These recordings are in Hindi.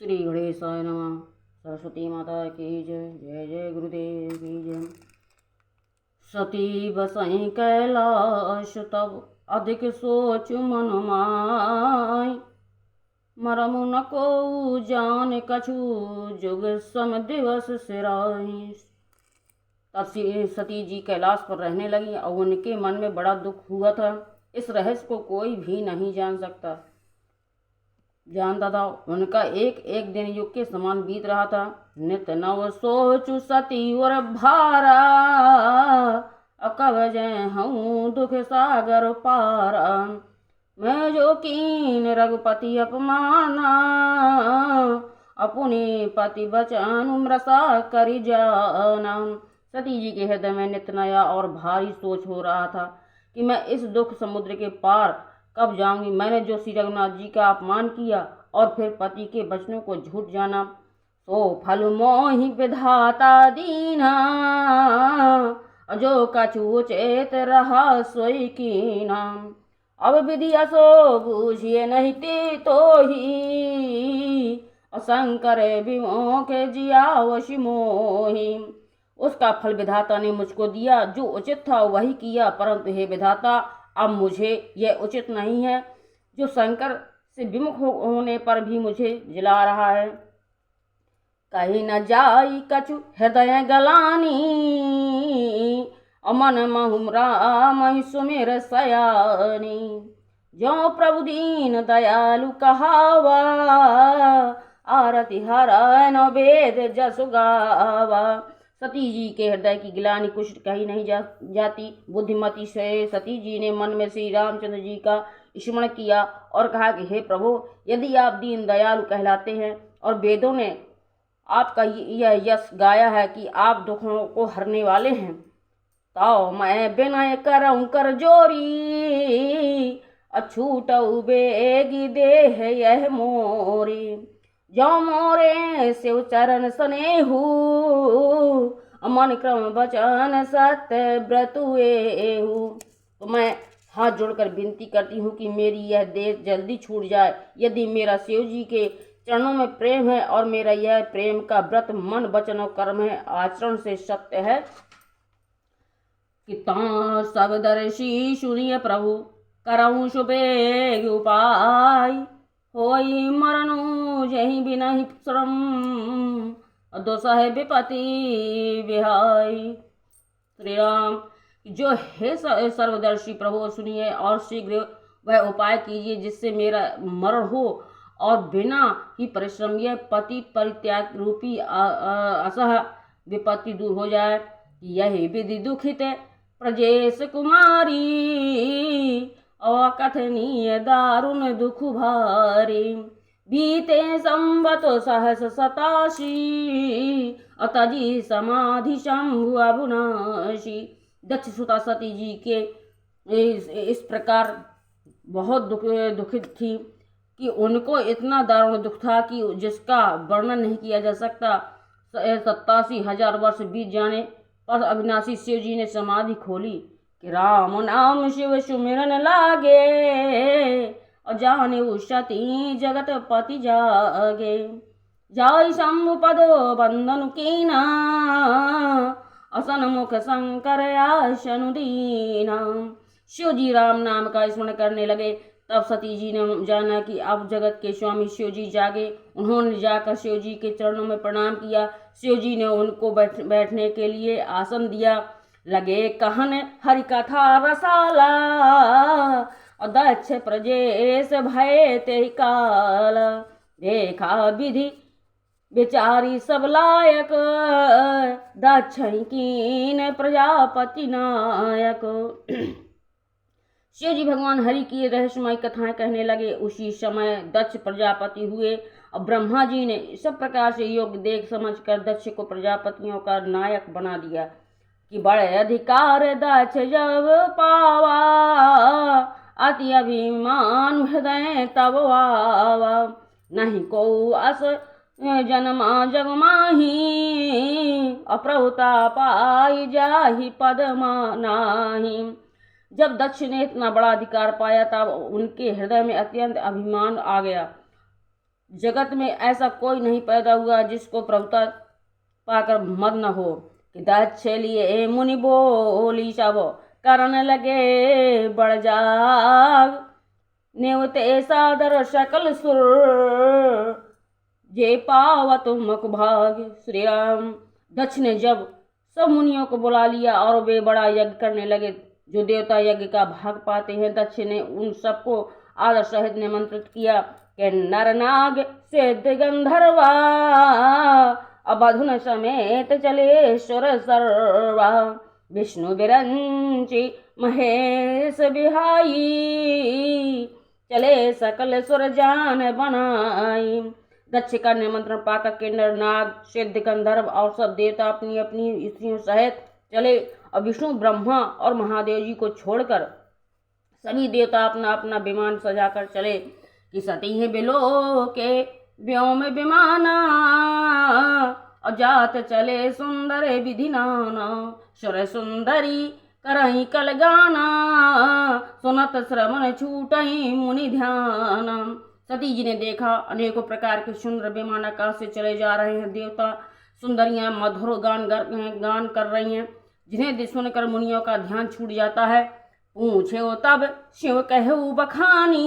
श्री गणेशाय नमः। सरस्वती माता की जय। जय जय गुरुदेव की जय। सती बसई कैलाश तब अधिक सोच मन माय, मरम न को जान कछु जुग सम दिवस सिराई। तब सती जी कैलाश पर रहने लगी और उनके मन में बड़ा दुख हुआ था। इस रहस्य को कोई भी नहीं जानता था। उनका एक एक दिन युग के समान बीत रहा था। नित नव सोचु सती और भारा, अकब जय हूँ दुख सागर पारा। मैं जो कीन रघुपति अपमाना, अपने पति बचन मृषा करि जाना। सती जी के हृदय में नित नया और भारी सोच हो रहा था कि मैं इस दुख समुद्र के पार कब जाऊंगी। मैंने जो श्री रघुनाथ जी का अपमान किया और फिर पति के वचनों को झूठ जाना, सो फल मोहि विधाता दीना। जो कछु चेत रहा सोई कीना। अब विधि असो बूझिए नहीं ते तो ही, शंकर विमोह के जिया वशी मोही। उसका फल विधाता ने मुझको दिया, जो उचित था वही किया, परंतु हे विधाता अब मुझे यह उचित नहीं है। जो शंकर से विमुख होने पर भी मुझे जिला रहा है। कहीं न जाई कछु हृदय गलानी, अमन महुमरा महि सुमेर सयानी। जो प्रभु दीन दयालु कहावा, आरती हरण वेद जसु गावा। सती जी के हृदय की गिलानी कुछ कही नहीं जाती। बुद्धिमती से सती जी ने मन में श्री रामचंद्र जी का स्मरण किया और कहा कि हे प्रभु, यदि आप दीन दयालु कहलाते हैं और वेदों ने आपका यह यश गाया है कि आप दुखों को हरने वाले हैं, तो मैं विनय करऊं कर जोरी, अछूटऊ बेगी देह यह मोरी। जो मोरे शिव चरण स्नेहु, मन क्रम वचन सत्य व्रतुएहु। तो मैं हाथ जोड़कर विनती करती हूँ कि मेरी यह देह जल्दी छूट जाए। यदि मेरा शिव जी के चरणों में प्रेम है और मेरा यह प्रेम का व्रत मन वचन और कर्म है, आचरण से सत्य है, कि सब दर्शी सुनिय प्रभु, करऊं शुभे उपाय। होई मरनु जही बिनहि श्रम, दोषह विपति विहाय। श्री राम, जो हे सर्वदर्शी प्रभु सुनिए और शीघ्र वह उपाय कीजिए जिससे मेरा मरण हो और बिना ही परिश्रम यह पति परित्याग रूपी असह विपत्ति दूर हो जाए। यही विधि दुखित प्रजेश कुमारी, अकथनीय दारुण दुख भारी। बीते संवत सहस 87, अतजी समाधि शंभु अविनाशी। दक्ष सुता सती जी के इस प्रकार बहुत दुखित थी कि उनको इतना दारुण दुख था कि जिसका वर्णन नहीं किया जा सकता। 87,000 वर्ष बीत जाने पर अविनाशी शिव जी ने समाधि खोली कि राम नाम शिव सुमिरन लागे, और जाने सती जगत पति जागे। जाय शंभु पदो बंधन कीना, असन मुख शंकर आशनु दीना। शिव जी राम नाम का स्मरण करने लगे। तब सती जी ने जाना कि अब जगत के स्वामी शिव जी जागे। उन्होंने जाकर शिव जी के चरणों में प्रणाम किया। शिव जी ने उनको बैठने के लिए आसन दिया। लगे कहन हरि कथा रसाला, और दक्ष प्रजेश भय ते काल। देखा विधि बेचारी सब लायक, दक्ष कीन प्रजापति नायक। शिव जी भगवान हरि की रहस्यमय कथाएं कहने लगे। उसी समय दक्ष प्रजापति हुए और ब्रह्मा जी ने सब प्रकार से योग्य देख समझ कर दक्ष को प्रजापतियों का नायक बना दिया कि बड़े अधिकार दक्ष जब पावा, अति अभिमान हृदय तब आवा। नहीं को अस जन्मा जग माही, अप्रभुता पाई जाहि पद नाही। जब दक्ष ने इतना बड़ा अधिकार पाया तब उनके हृदय में अत्यंत अभिमान आ गया। जगत में ऐसा कोई नहीं पैदा हुआ जिसको प्रभुता पाकर मद न हो। कि दक्ष लिए मुनि बोली सब करन लगे बढ़ जाग, नेवते सादर सकल सुर जे पावत मुख भाग। श्री राम। दक्ष ने जब सब मुनियों को बुला लिया और वे बड़ा यज्ञ करने लगे, जो देवता यज्ञ का भाग पाते हैं। दक्ष ने उन सबको आदर सहित निमंत्रित किया कि नर नाग सिद्ध गंधर्वा, अबधुन समेत चले सुर सर्वा, विष्णु बिरंची महेश बिहाई, चले सकल सुर जान बनाई। दक्ष का निमंत्रण पाकर किन्नर नाग सिद्ध गंधर्व और सब देवता अपनी अपनी स्त्रियों सहित चले और विष्णु ब्रह्मा और महादेव जी को छोड़कर सभी देवता अपना अपना विमान सजाकर चले। कि सती है बिलो के व्योम विमाना, और जात चले सुंदर विधि नाना, सुर सुंदरी करही कल गाना, सुनत श्रवण छूटही मुनि ध्यान। सती जी ने देखा अनेकों प्रकार के सुंदर विमान आकाश से चले जा रहे हैं। देवता सुंदरियां मधुर गान कर रही हैं, जिन्हें सुनकर मुनियों का ध्यान छूट जाता है। पूछे तब शिव कहु बखानी,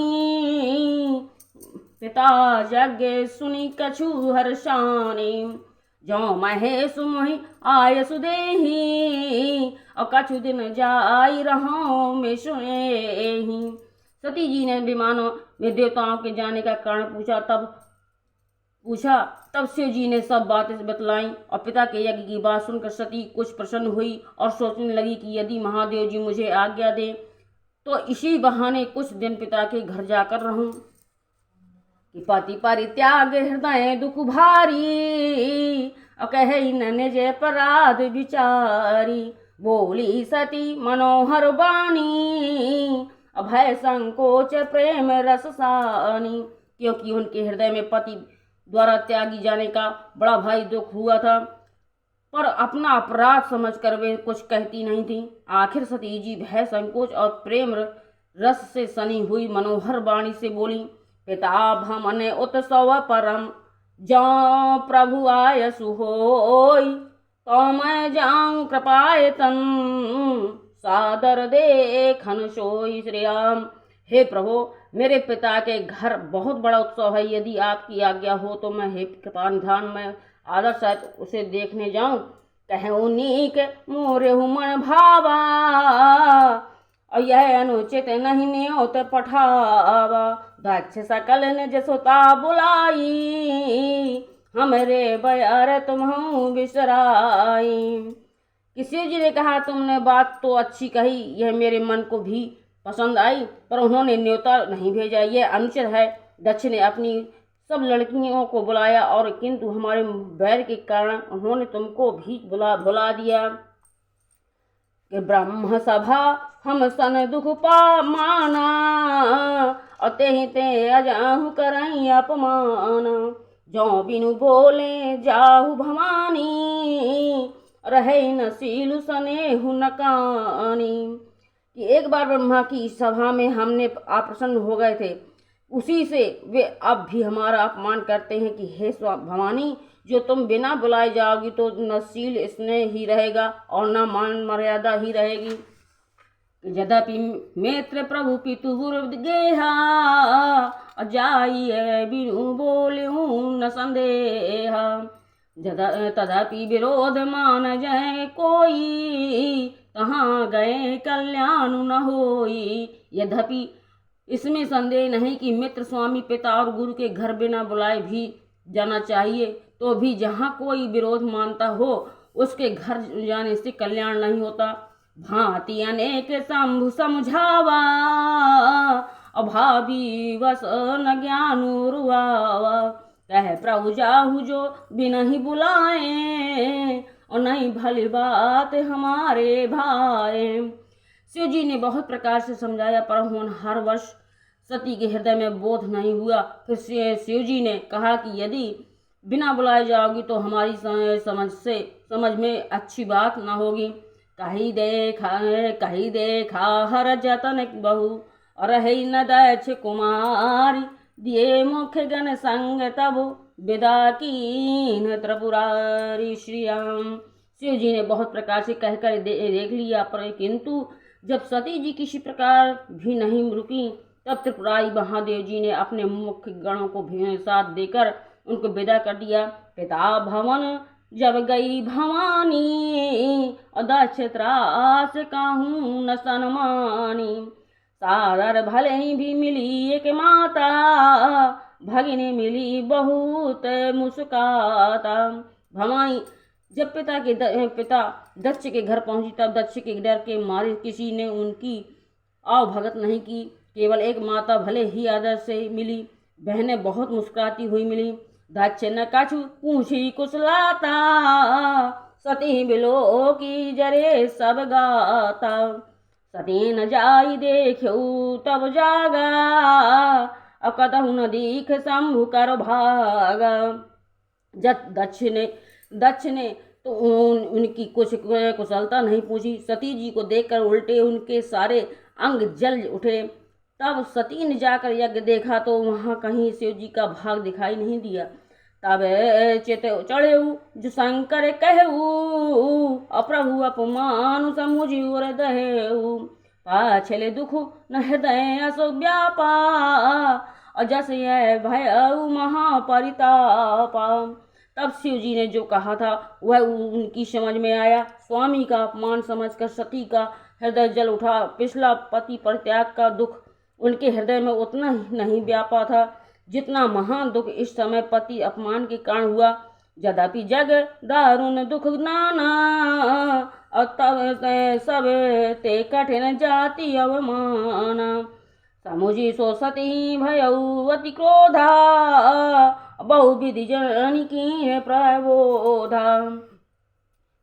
पिता यज्ञ सुनी कछु हर्षानी, जो महेश मोहि आय सुदेही, और कछु दिन जाई रहो में सुनेही। सती जी ने विमानों में देवताओं के जाने का कारण पूछा। तब शिव जी ने सब बातें बतलाई और पिता के यज्ञ की बात सुनकर सती कुछ प्रसन्न हुई और सोचने लगी कि यदि महादेव जी मुझे आज्ञा दे तो इसी बहाने कुछ दिन पिता के घर जाकर रहूं। कि पति परित्याग हृदय दुख भारी, और कहे न जे पराध विचारी, बोली सती मनोहर बानी, अभय संकोच प्रेम रस सानी। क्योंकि उनके हृदय में पति द्वारा त्यागी जाने का बड़ा भारी दुख हुआ था, पर अपना अपराध समझकर वे कुछ कहती नहीं थी। आखिर सती जी भय संकोच और प्रेम रस से सनी हुई मनोहर वाणी से बोली। पिता भमन उत्सव परम, जो प्रभु आय सुहोई, तो मैं जाऊं कृपायतन, सादर देखन सोई। श्री राम। हे प्रभु, मेरे पिता के घर बहुत बड़ा उत्सव है, यदि आपकी आज्ञा हो तो मैं हे कृपा निधान में आदर सहित उसे देखने जाऊं। कहूँ नीक मोरे मन भावा, और यह अनुचित नहीं न्योत पठावा। दक्ष सकल ने जसोता बुलाई, हमरे बयार तुम्हूँ बिसराई। किसी जी ने कहा, तुमने बात तो अच्छी कही, यह मेरे मन को भी पसंद आई, पर उन्होंने न्योता नहीं भेजा, यह अनुचित है। दक्ष ने अपनी सब लड़कियों को बुलाया, और किंतु हमारे बैर के कारण उन्होंने तुमको भी बुला दिया। कि ब्रह्म सभा हम सन दुख पा माना, और ते अजाहु करई अपमान। जो बिनु बोले जाहु भवानी, रहे न सीलु सनेहु नकानी। कि एक बार ब्रह्मा की सभा में हमने अप्रसन्न हो गए थे, उसी से वे अब भी हमारा अपमान करते हैं। कि हे भवानी, जो तुम बिना बुलाए जाओगी तो न शील स्नेह ही रहेगा और न मान मर्यादा ही रहेगी। यद्यपि मित्र प्रभु पितु गेहा, जाइए बिनु बोलूं न संदेहा। तथापि विरोध मान जाए कोई, कहाँ गए कल्याण न होई। यद्यपि इसमें संदेह नहीं कि मित्र स्वामी पिता और गुरु के घर बिना बुलाए भी जाना चाहिए, तो भी जहाँ कोई विरोध मानता हो उसके घर जाने से कल्याण नहीं होता। भांति अनेक शंभु समझावा, अभावी वस न ज्ञान रुआवा। कह प्रभु जाहु जो बिना ही बुलाए, और नहीं भली बात हमारे भाई। शिव जी ने बहुत प्रकार से समझाया, पर हर वर्ष सती के हृदय में बोध नहीं हुआ। फिर शिव जी ने कहा कि यदि बिना बुलाए जाओगी तो हमारी समझ में अच्छी बात न होगी। कही देखा हर जतन बहु, और रही न दक्ष कुमारी, दिए मुख्य गण संग तब विदा कीन त्रिपुरारी। श्री राम। शिव जी ने बहुत प्रकार से कहकर देख लिया, पर किंतु जब सती जी किसी प्रकार भी नहीं रुकी, तब त्रिपुरारी महादेव जी ने अपने मुख्य गणों को भी साथ देकर उनको विदा कर दिया। पिता भवन जब गई भवानी, दक्ष त्रास काहू न सनमानी। सादर भले ही भी मिली एक माता, भगिनी मिली बहुत मुस्काता। भवानी जब पिता दक्ष के घर पहुंची, तब दक्ष के डर के मारे किसी ने उनकी आवभगत नहीं की। केवल एक माता भले ही आदर से मिली, बहनें बहुत मुस्कुराती हुई मिली। दक्ष न कछु पूछी कुशलाता, सती बिलो की जरे सब गाता। सती न जाई देखऊ तब जागा, कतहु न दीख शंभु कर भागा। जब दक्ष ने तो उनकी कुछ कुशलता नहीं पूछी। सती जी को देखकर उल्टे उनके सारे अंग जल उठे। तब सती ने जाकर यज्ञ देखा तो वहाँ कहीं शिव जी का भाग दिखाई नहीं दिया। तब चित चढ़ेऊ जो शंकर कहू, अप्रभु अपमान समुझी और दहेऊ। पाछले दुख न हृदय असो व्यापा, अजस यह भय महापरितापा। तब शिव जी ने जो कहा था वह उनकी समझ में आया। स्वामी का अपमान समझकर सती का हृदय जल उठा। पिछला पति परित्याग का दुख उनके हृदय में उतना ही नहीं व्यापा था जितना महान दुख इस समय पति अपमान के कारण हुआ। यद्यपि जग दारुण दुख नाना, तब सब ते कठिन जाति अवमाना। समुझी सो सती भयऊ अति क्रोधा, बहुविधि जन की प्रबोधा।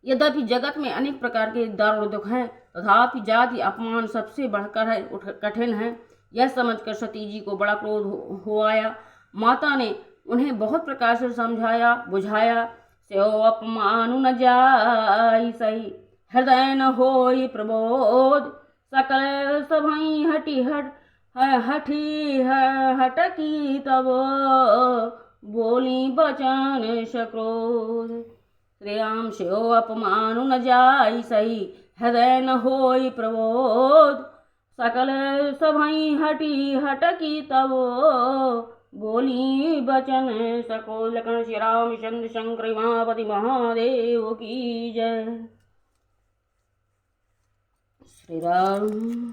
यद्यपि जगत में अनेक प्रकार के दारुण दुख हैं, तथापि जाति अपमान सबसे बढ़कर है, कठिन है। यह समझकर सती जी को बड़ा क्रोध हो आया। माता ने उन्हें बहुत प्रकार से समझाया बुझाया। स्यो अपमान न जाई सही, हृदय न होई प्रबोध। सकल सभई हटकी तब, बोली बचन सक्रोध। श्री राम। स्यो अपमान न जाई सही, हृदय न होई प्रबोध। सकल सभई हटकी तब, बोली बचन सक्रोध। लखन श्री राम चंद्र शंकर उमापति महादेव की जय। श्री राम।